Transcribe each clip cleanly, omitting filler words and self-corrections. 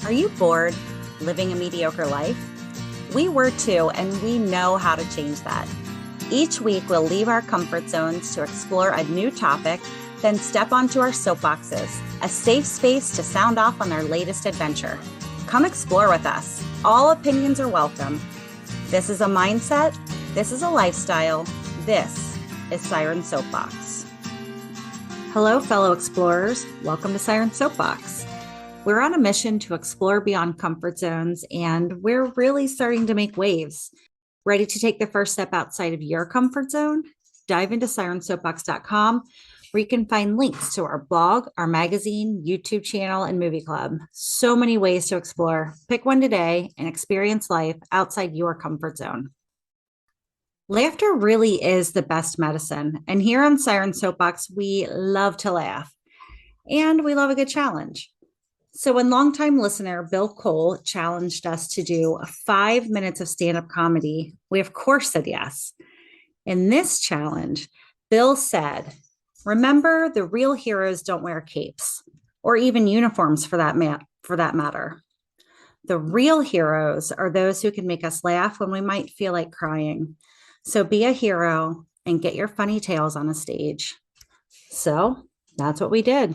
Are you bored living a mediocre life? We were too, and we know how to change that. Each week, we'll leave our comfort zones to explore a new topic, then step onto our soapboxes, a safe space to sound off on our latest adventure. Come explore with us. All opinions are welcome. This is a mindset. This is a lifestyle. This is Siren Soapbox. Hello, fellow explorers. Welcome to Siren Soapbox. We're on a mission to explore beyond comfort zones, and we're really starting to make waves. Ready to take the first step outside of your comfort zone? Dive into sirensoapbox.com, where you can find links to our blog, our magazine, YouTube channel, and movie club. So many ways to explore. Pick one today and experience life outside your comfort zone. Laughter really is the best medicine. And here on Siren Soapbox, we love to laugh. And we love a good challenge. So when longtime listener Bill Cole challenged us to do 5 minutes of stand-up comedy, we of course said yes. In this challenge, Bill said, remember, the real heroes don't wear capes or even uniforms for that matter. The real heroes are those who can make us laugh when we might feel like crying. So be a hero and get your funny tales on a stage. So that's what we did.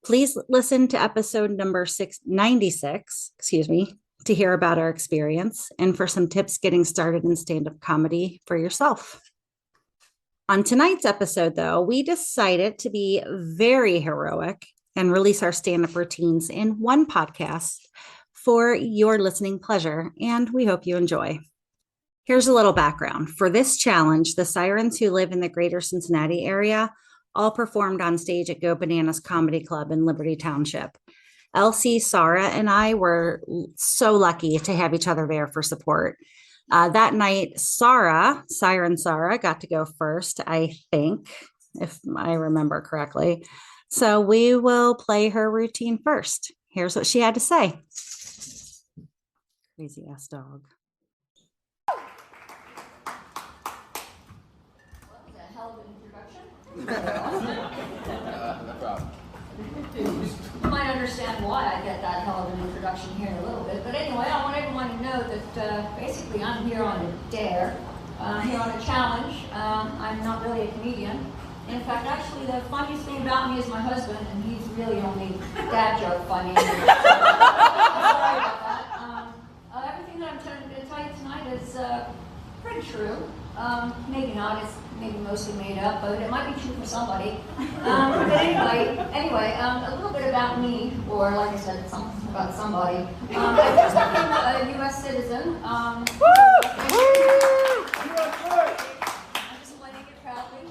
Please listen to episode number 96, to hear about our experience and for some tips getting started in stand-up comedy for yourself. On tonight's episode, though, we decided to be very heroic and release our stand-up routines in one podcast for your listening pleasure, and we hope you enjoy. Here's a little background. For this challenge, the Sirens who live in the greater Cincinnati area all performed on stage at Go Bananas Comedy Club in Liberty Township. Elsie, Sarah, and I were so lucky to have each other there for support. That night, Siren Sarah, got to go first, I think, if I remember correctly. So we will play her routine first. Here's what she had to say. Crazy ass dog. No problem. You might understand why I get that hell of an introduction here in a little bit, but anyway, I want everyone to know that basically I'm here on a dare, here on a challenge. I'm not really a comedian. In fact, actually, the funniest thing about me is my husband, and he's really only dad joke funny. Sorry about that. Everything that I'm trying to tell you tonight is pretty true. Maybe not. It's maybe mostly made up, but it might be true for somebody. But anyway, a little bit about me, or like I said, something about somebody. I first became a U.S. citizen. I'm explaining it proudly.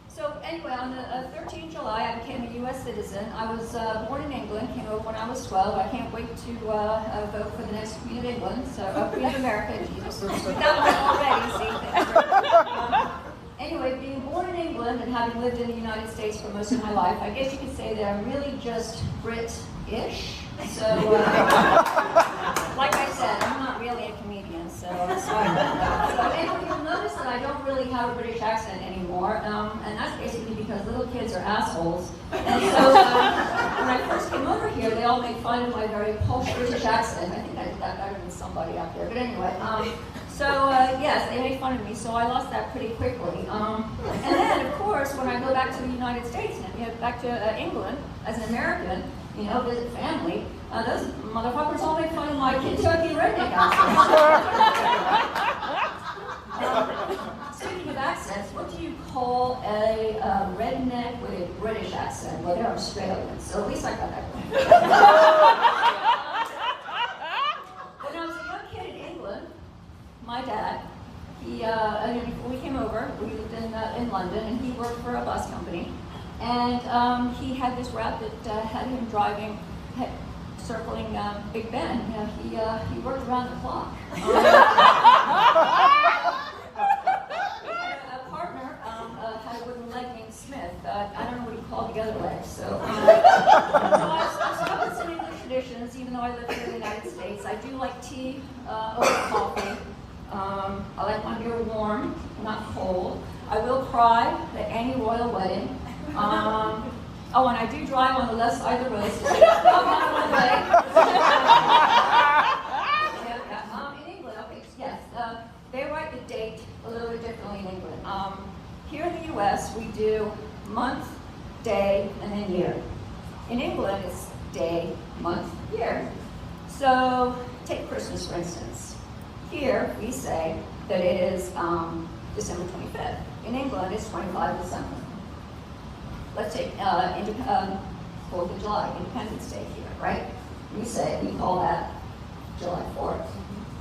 So anyway, on the 13th July, I became a U.S. citizen. I was born in England, came over when I was 12. I can't wait to vote for the next Queen of England, Queen of America, Jesus. That one already, see? Anyway, being born in England and having lived in the United States for most of my life, I guess you could say that I'm really just Brit-ish. So, like I said, I'm not really a comedian, so I'm sorry about that. So anyway, you'll notice that I don't really have a British accent anymore, and that's basically because little kids are assholes. And so when I first came over here, they all made fun of my very posh British accent. I think I did that better than somebody out there, but anyway. Yes, they made fun of me, so I lost that pretty quickly. And then, of course, when I go back to the United States, back to England, as an American, visit family, those motherfuckers all make fun of my Kentucky redneck accent. Speaking of accents, what do you call a redneck with a British accent? Well, they're Australians, so at least I got that one. When I was a young kid in England, my dad, before we came over, we lived in London, and he worked for a bus company. And he had this route that had him circling Big Ben. He worked around the clock. He had a partner, had a wooden leg named Smith. I don't know what he called the other leg. So I stuck with some English traditions, even though I live here in the United States. I do like tea over coffee. I like my beer warm, not cold. I will cry at any royal wedding. Oh, and I do drive on the left side of the road, so I'm not one way. In England, okay, yes, they write the date a little bit differently in England. Here in the U.S., we do month, day, and then year. In England, it's day, month, year. So take Christmas, for instance. Here, we say that it is December 25th. In England, it's 25 December. Let's take 4th of July, Independence Day here, right? We call that July 4th.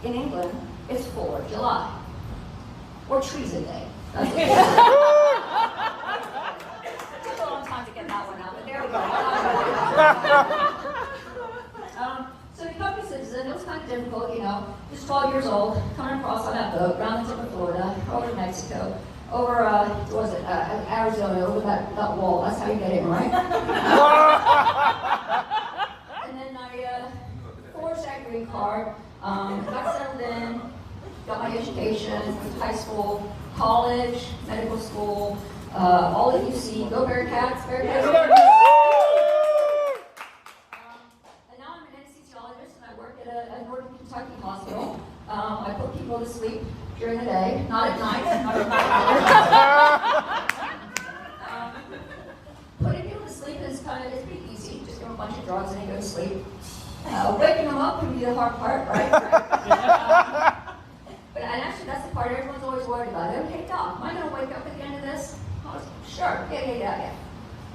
In England, it's 4th of July. Or Treason Day. That's what it is. It took a long time to get that one out, but there we go. So becoming a citizen, it was kind of difficult, you know, just 12 years old, coming across on that boat, around the tip of Florida, over to Mexico, over, Arizona, over that wall. That's how you get in, right? And then I forged that green card, got settled in, got my education, high school, college, medical school, all at UC, go Bearcats, Bearcats. And now I'm an anesthesiologist and I work at a Northern Kentucky hospital. I put people to sleep during the day, not at night, putting people to sleep is it's pretty easy. Just give them a bunch of drugs and they go to sleep. Waking them up can be the hard part, right? And actually, that's the part everyone's always worried about. Okay, Doc, am I going to wake up at the end of this? Oh, sure, yeah.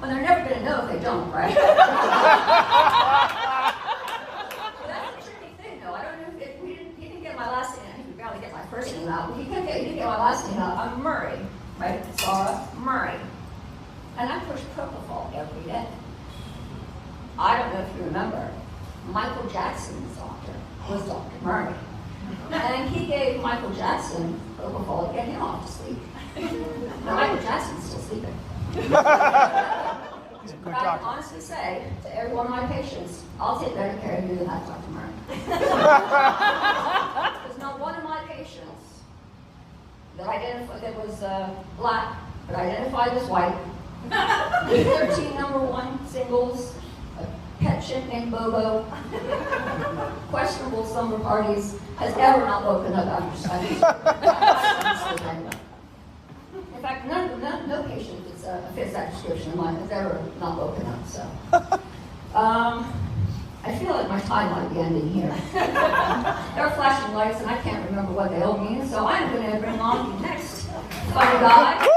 Well, they're never going to know if they don't, right? But that's a tricky thing, though. I don't know if he didn't get my last name. I think we barely get my first name out. But he didn't get my last name out. I'm Murray, right? Sarah Murray. And I push propofol every day. I don't know if you remember, Michael Jackson's doctor was Dr. Murray. And he gave Michael Jackson propofol to get him off to sleep. Now, Michael Jackson's still sleeping. But I can honestly say to every one of my patients, I'll take better care of you than that, Dr. Murray. There's not one of my patients that was black, but identified as white, 13 #1 singles, a pet chick named Bobo, questionable slumber parties, has ever not woken up after studies. In fact, no patient that fits that description of mine has ever not woken up. So, I feel like my time might be ending here. There are flashing lights, and I can't remember what they all mean. So I'm going to bring on the next funny guy.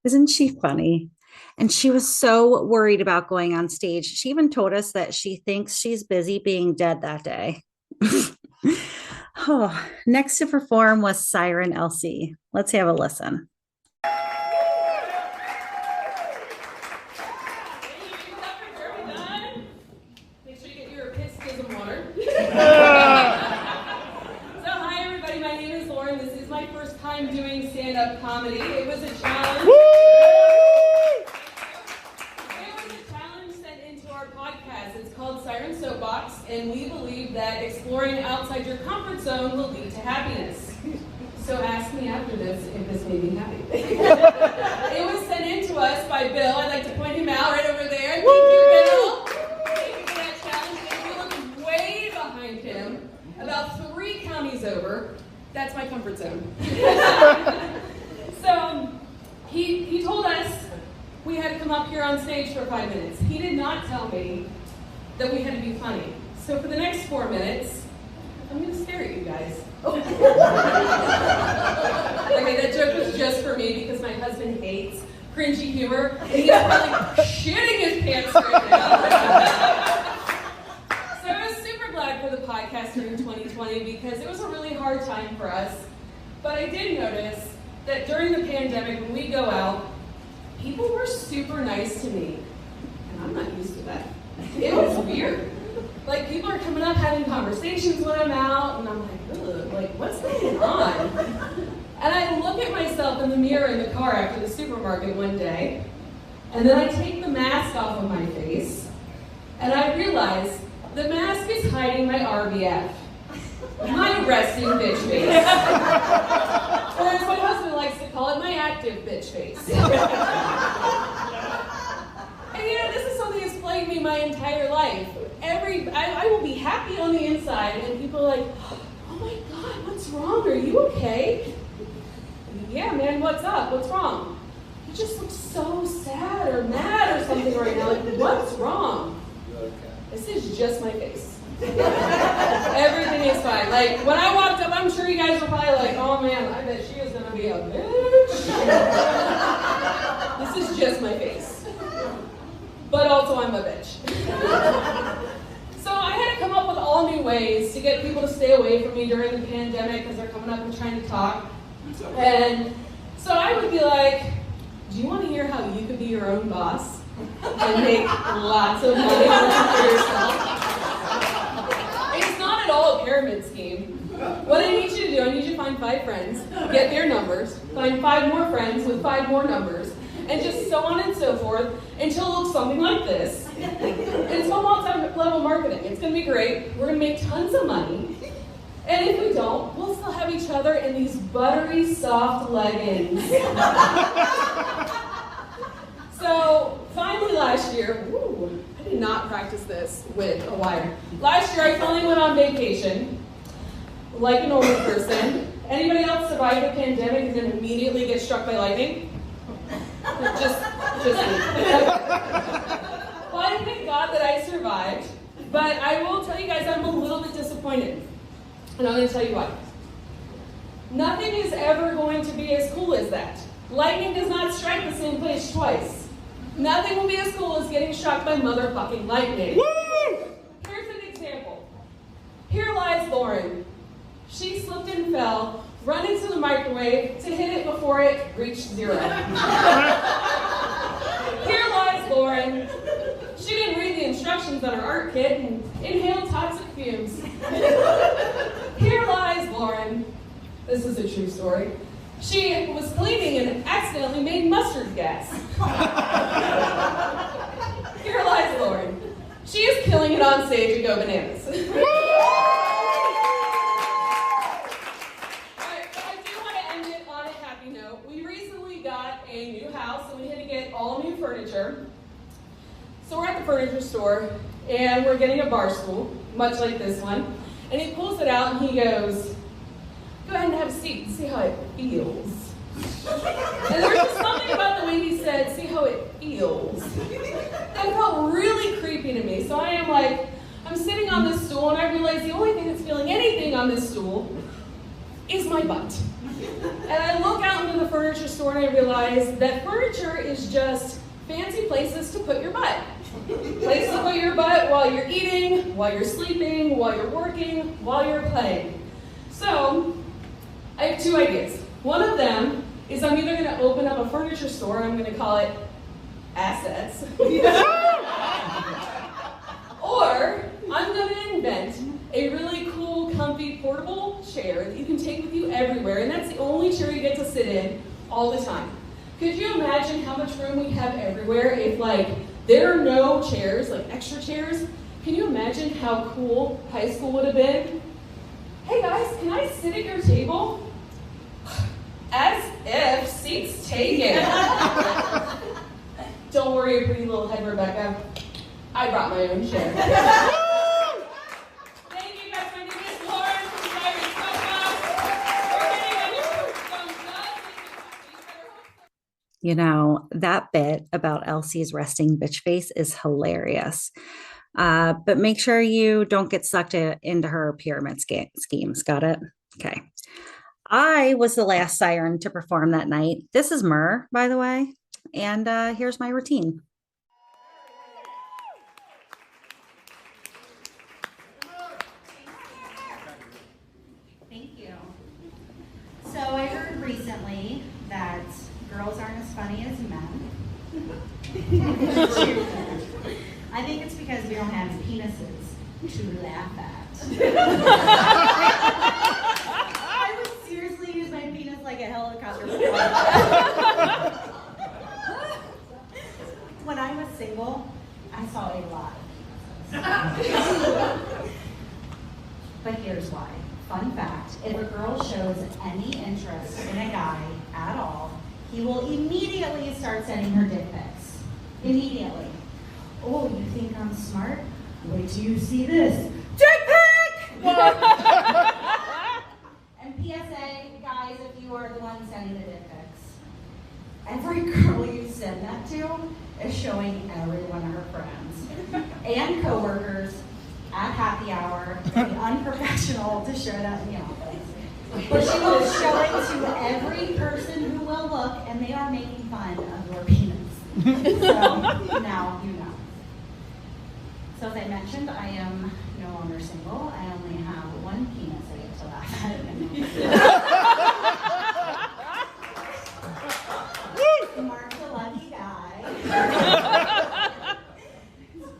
Isn't she funny? And she was so worried about going on stage. She even told us that she thinks she's busy being dead that day. Next to perform was Siren LC. Let's have a listen. Make sure you get your piss, skills, and water. So, hi everybody, my name is Lauren. This is my first time doing stand-up comedy. It was a challenge. Podcast. It's called Siren Soapbox, and we believe that exploring outside your comfort zone will lead to happiness. So ask me after this if this made me happy. It was sent in to us by Bill. I'd like to point him out right over there. Thank you, Bill. Thank you for that challenge. And if you look way behind him, about 3 counties over, that's my comfort zone. So he told us we had to come up here on stage for 5 minutes. He did not tell me that we had to be funny. So for the next 4 minutes, I'm going to stare at you guys. Oh. Okay, that joke was just for me because my husband hates cringy humor, and he's really shitting his pants right now. So I was super glad for the podcast during 2020 because it was a really hard time for us. But I did notice that during the pandemic, when we go out, people were super nice to me, and I'm not used to that. It was weird. Like, people are coming up having conversations when I'm out, and I'm like, ugh, like, what's going on? And I look at myself in the mirror in the car after the supermarket one day, and then I take the mask off of my face, and I realize the mask is hiding my RBF. My resting bitch face. Or as my husband likes to call it, my active bitch face. And this is something that's plagued me my entire life. I will be happy on the inside, and people are like, oh my God, what's wrong? Are you okay? Yeah, man, what's up? What's wrong? You just look so sad or mad or something right now. Like, what's wrong? This is just my face. Everything is fine. Like, when I walked up, I'm sure you guys were probably like, oh man, I bet she is going to be a bitch. This is just my face. But also I'm a bitch. So I had to come up with all new ways to get people to stay away from me during the pandemic because they're coming up and trying to talk. And so I would be like, do you want to hear how you could be your own boss and make lots of money for yourself? It's not at all a pyramid scheme. What I need you to do, I need you to find 5 friends, get their numbers, find 5 more friends with 5 more numbers, and just so on and so forth until it looks something like this. And it's all multi-level marketing. It's going to be great. We're going to make tons of money. And if we don't, we'll still have each other in these buttery, soft leggings. So finally last year, I did not practice this with a wire. Last year I finally went on vacation, like a normal person. Anybody else survive the pandemic and then immediately get struck by lightning? Just me. Well, I thank God that I survived, but I will tell you guys I'm a little bit disappointed. And I'm going to tell you why. Nothing is ever going to be as cool as that. Lightning does not strike the same place twice. Nothing will be as cool as getting struck by motherfucking lightning. Woo! Here's an example. Here lies Lauren. She slipped and fell, run into the microwave to hit it before it reached 0. Here lies Lauren. She didn't read the instructions on her art kit and inhaled toxic fumes. Here lies Lauren. This is a true story. She was cleaning and accidentally made mustard gas. Here lies Lauren. She is killing it on stage at Go Bananas. A new house, and we had to get all new furniture. So we're at the furniture store, and we're getting a bar stool, much like this one. And he pulls it out, and he goes, go ahead and have a seat and see how it feels. And there was just something about the way he said, see how it feels. That felt really creepy to me. So I am like, I'm sitting on this stool, and I realize the only thing that's feeling anything on this stool is my butt. And I look out into the furniture store and I realize that furniture is just fancy places to put your butt. Places to put your butt while you're eating, while you're sleeping, while you're working, while you're playing. So, I have 2 ideas. One of them is I'm either going to open up a furniture store, I'm going to call it Assets, or I'm going to invent a really cool, comfy, portable chair that you can take with you everywhere, and that's the only chair you get to sit in all the time. Could you imagine how much room we have everywhere if, like, there are no chairs, like extra chairs? Can you imagine how cool high school would have been? Hey guys, can I sit at your table? As if, seats taken. Don't worry, your pretty little head, Rebecca. I brought my own chair. Thank you guys. My name is Lauren from Siren Soapbox. We're getting a new You know, that bit about Elsie's resting bitch face is hilarious. But make sure you don't get sucked into her pyramid schemes. Got it? Okay. I was the last siren to perform that night. This is Myrrh, by the way. And here's my routine. Thank you. So I heard recently that girls aren't as funny as men. I think it's because we don't have penises to laugh at. I would seriously use my penis like a helicopter. When I was single, I saw a lot. But here's why. fun fact, if a girl shows any interest in a guy at all, he will immediately start sending her dick pics. Immediately. Oh, you think I'm smart? Wait till you see this. Dick pic! And PSA, guys, if you are the one sending the dick pics, every girl you send that to is showing every one of her friends and coworkers at happy hour. It'd be unprofessional to show that in the office. But she was showing to every person who will look, and they are making fun of your penis. So now you know. So as I mentioned, I am no longer single. I only have one penis I get to laugh at. Mark's a lucky guy.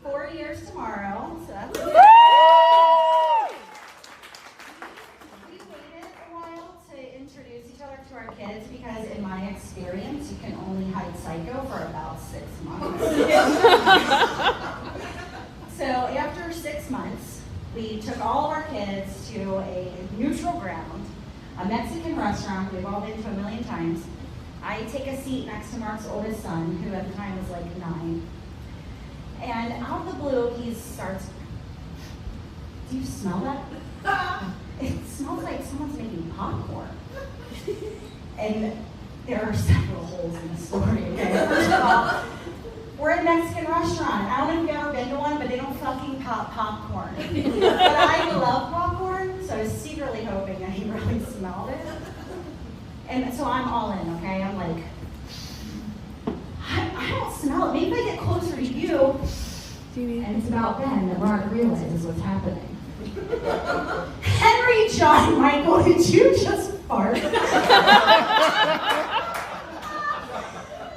4 years tomorrow, so that's good. We waited a while to introduce each other to our kids because in my experience, you can only hide psycho for about 6 months. So after 6 months, we took all of our kids to a neutral ground, a Mexican restaurant we've all been to a million times. I take a seat next to Mark's oldest son, who at the time was like 9. And out of the blue, he starts, do you smell that? It smells like someone's making popcorn. And there are several holes in the story, okay? First of all, we're at a Mexican restaurant. I don't know if you've ever been to one, but they don't fucking pop popcorn. But I love popcorn, so I was secretly hoping that he really smelled it. And so I'm all in, okay? I'm like, I don't smell it. Maybe if I get closer to you. And it's about then that Mark realizes what's happening. Henry John Michael, did you just fart?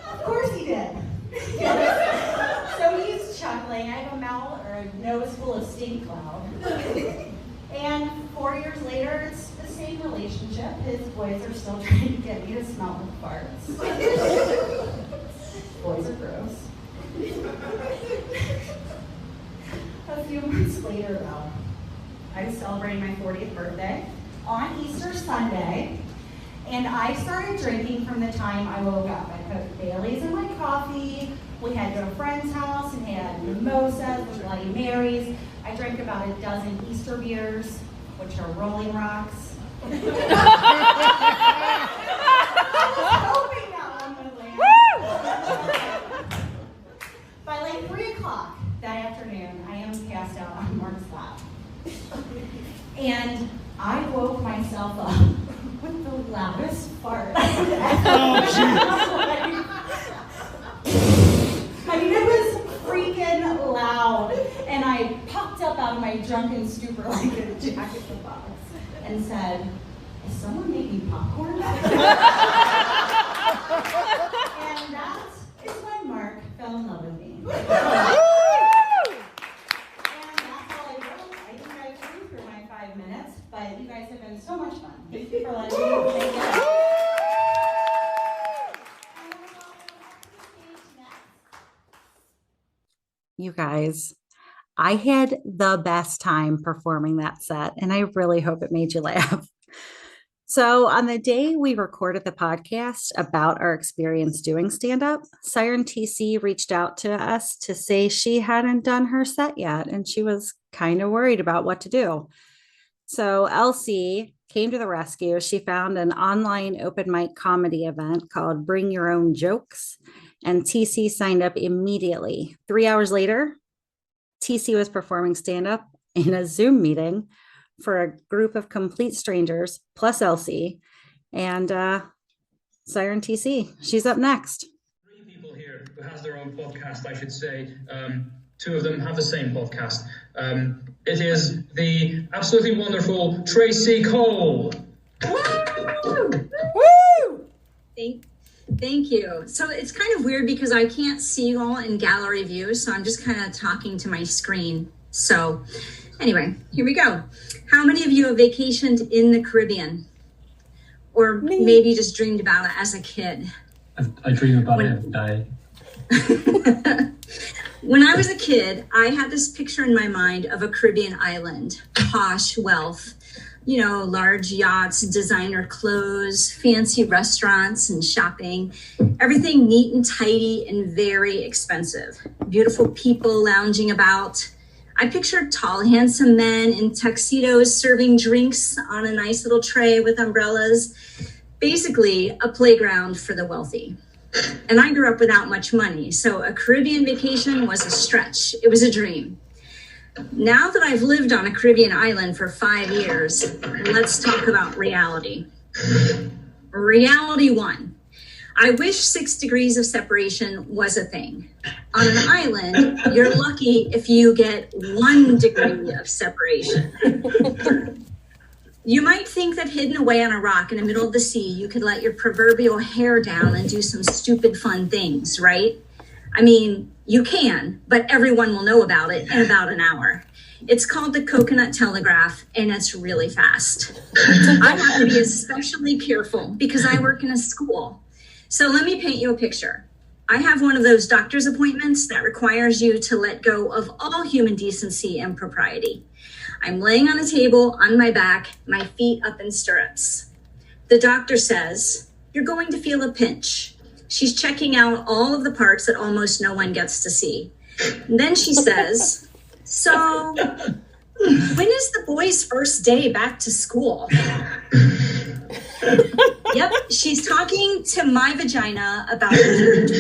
Of course he did. So he's chuckling. I have a mouth or a nose full of stink cloud. And 4 years later, it's the same relationship. His boys are still trying to get me to smell his farts. Boys are gross. A few months later, though, I was celebrating my 40th birthday on Easter Sunday, and I started drinking from the time I woke up. I put Bailey's in my coffee. We had to go to a friend's house and had mimosas, Bloody Marys. I drank about a dozen Easter beers, which are Rolling Rocks. I was hoping that one would land. By like 3 o'clock that afternoon, I am passed out on Mark's lap. And I woke myself up with the loudest fart I've ever. I mean, it was freaking loud. And I popped up out of my drunken stupor like a jack in the box and said, is someone making popcorn? And that is when Mark fell in love with me. And that's all I wrote. I think I flew through my 5 minutes, but you guys have been so much fun. Thank you for letting me take it. You guys, I had the best time performing that set, and I really hope it made you laugh. So on the day we recorded the podcast about our experience doing stand-up, Siren TC reached out to us to say she hadn't done her set yet, and she was kind of worried about what to do. So Elsie came to the rescue. She found an online open mic comedy event called Bring Your Own Jokes, and TC signed up immediately. 3 hours later, TC was performing stand-up in a Zoom meeting for a group of complete strangers, plus Elsie, and Siren TC. She's up next. 3 people here who has their own podcast, I should say. 2 of them have the same podcast. It is the absolutely wonderful Tracy Cole. Woo! Woo! Thank you. So it's kind of weird because I can't see you all in gallery view, so I'm just kind of talking to my screen. So anyway, here we go. How many of you have vacationed in the Caribbean? Or maybe just dreamed about it as a kid? I dream about it every day. When I was a kid, I had this picture in my mind of a Caribbean island, posh, wealth, large yachts, designer clothes, fancy restaurants and shopping, everything neat and tidy and very expensive. Beautiful people lounging about. I pictured tall, handsome men in tuxedos serving drinks on a nice little tray with umbrellas. Basically, a playground for the wealthy. And I grew up without much money, so a Caribbean vacation was a stretch. It was a dream. Now that I've lived on a Caribbean island for 5 years, let's talk about reality. Reality 1. I wish 6 degrees of separation was a thing. On an island, you're lucky if you get 1 degree of separation. You might think that hidden away on a rock in the middle of the sea, you could let your proverbial hair down and do some stupid fun things, right? I mean, you can, but everyone will know about it in about an hour. It's called the coconut telegraph, and it's really fast. I have to be especially careful because I work in a school. So let me paint you a picture. I have one of those doctor's appointments that requires you to let go of all human decency and propriety. I'm laying on a table on my back, my feet up in stirrups. The doctor says, "You're going to feel a pinch." She's checking out all of the parts that almost no one gets to see. And then she says, "So, when is the boys' first day back to school?" Yep, she's talking to my vagina about it.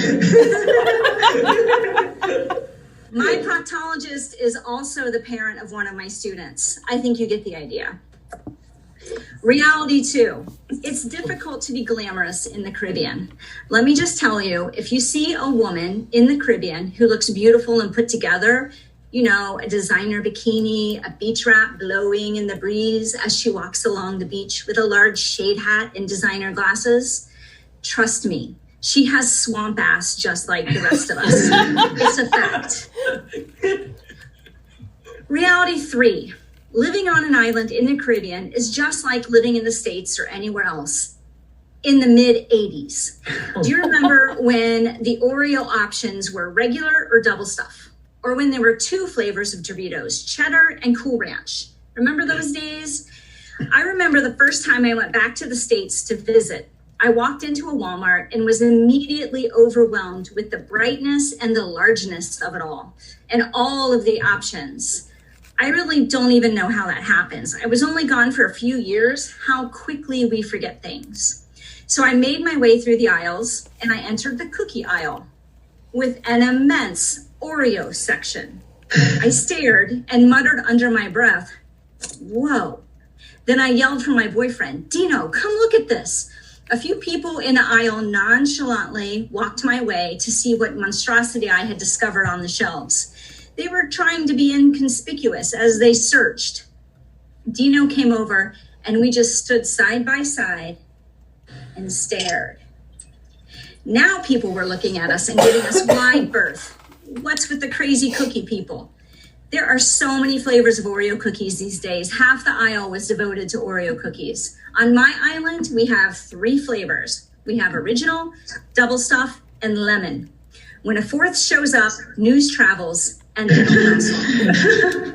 My proctologist is also the parent of one of my students. I think you get the idea. Reality 2. It's difficult to be glamorous in the Caribbean. Let me just tell you, if you see a woman in the Caribbean who looks beautiful and put together, a designer bikini, a beach wrap blowing in the breeze as she walks along the beach with a large shade hat and designer glasses, trust me, she has swamp ass just like the rest of us. It's a fact. Reality 3. Living on an island in the Caribbean is just like living in the States or anywhere else. In the mid-'80s. Do you remember when the Oreo options were regular or double stuff? Or when there were 2 flavors of Doritos, cheddar and Cool Ranch? Remember those days? I remember the first time I went back to the States to visit. I walked into a Walmart and was immediately overwhelmed with the brightness and the largeness of it all, and all of the options. I really don't even know how that happens. I was only gone for a few years. How quickly we forget things. So I made my way through the aisles and I entered the cookie aisle with an immense Oreo section. I stared and muttered under my breath, "Whoa." Then I yelled for my boyfriend, "Dino, come look at this." A few people in the aisle nonchalantly walked my way to see what monstrosity I had discovered on the shelves. They were trying to be inconspicuous as they searched. Dino came over and we just stood side by side and stared. Now people were looking at us and giving us wide berth. What's with the crazy cookie people? There are so many flavors of Oreo cookies these days. Half the aisle was devoted to Oreo cookies. On my island, we have 3 flavors. We have original, double stuff, and lemon. When a 4th shows up, news travels, and they don't last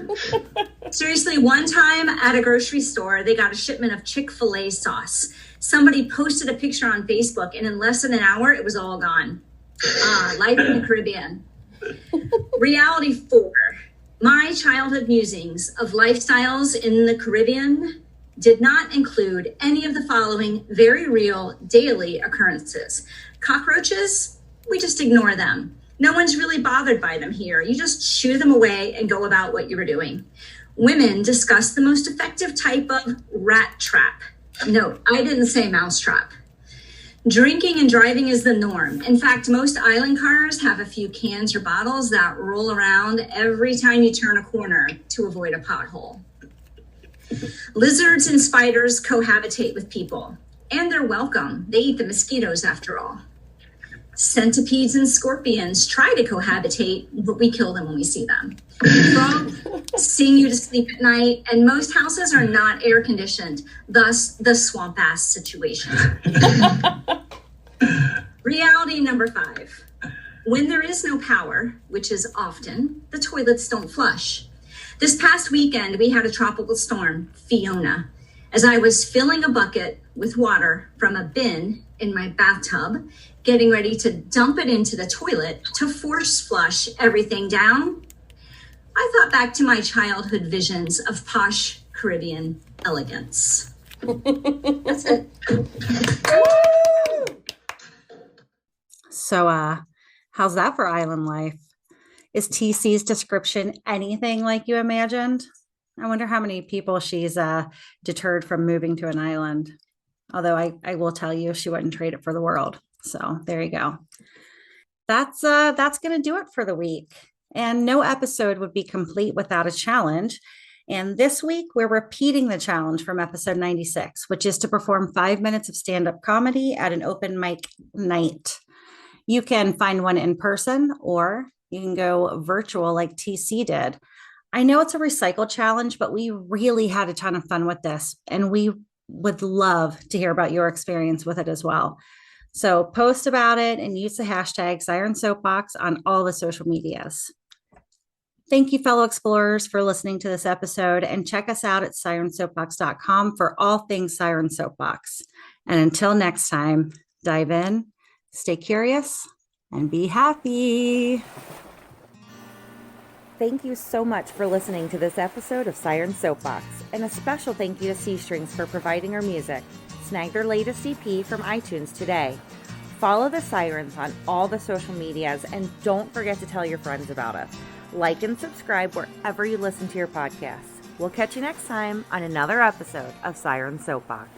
long. Seriously, one time at a grocery store, they got a shipment of Chick-fil-A sauce. Somebody posted a picture on Facebook, and in less than an hour, it was all gone. Life in the Caribbean. Reality 4. My childhood musings of lifestyles in the Caribbean did not include any of the following very real daily occurrences. Cockroaches, we just ignore them. No one's really bothered by them here. You just shoo them away and go about what you were doing. Women discuss the most effective type of rat trap. No, I didn't say mousetrap. Drinking and driving is the norm. In fact, most island cars have a few cans or bottles that roll around every time you turn a corner to avoid a pothole. Lizards and spiders cohabitate with people, and they're welcome. They eat the mosquitoes after all. Centipedes and scorpions try to cohabitate, but we kill them when we see them. Frogs sing you to sleep at night, and most houses are not air conditioned, thus the swamp ass situation. Reality number 5. When there is no power, which is often, the toilets don't flush. This past weekend, we had a tropical storm, Fiona. as I was filling a bucket with water from a bin in my bathtub, getting ready to dump it into the toilet to force flush everything down, I thought back to my childhood visions of posh Caribbean elegance. That's it. So, how's that for island life? Is TC's description anything like you imagined? I wonder how many people she's deterred from moving to an island. Although I will tell you, she wouldn't trade it for the world. So there you go. That's going to do it for the week. And no episode would be complete without a challenge. And this week, we're repeating the challenge from episode 96, which is to perform 5 minutes of stand-up comedy at an open mic night. You can find one in person, or you can go virtual like TC did. I know it's a recycle challenge, but we really had a ton of fun with this, and we would love to hear about your experience with it as well. So post about it and use the hashtag Siren Soapbox on all the social medias. Thank you, fellow explorers, for listening to this episode, and check us out at sirensoapbox.com for all things Siren Soapbox. And until next time, dive in, stay curious, and be happy. Thank you so much for listening to this episode of Siren Soapbox, and a special thank you to C Strings for providing our music. Snag their latest EP from iTunes today. Follow the Sirens on all the social medias, and don't forget to tell your friends about us. Like and subscribe wherever you listen to your podcasts. We'll catch you next time on another episode of Siren Soapbox.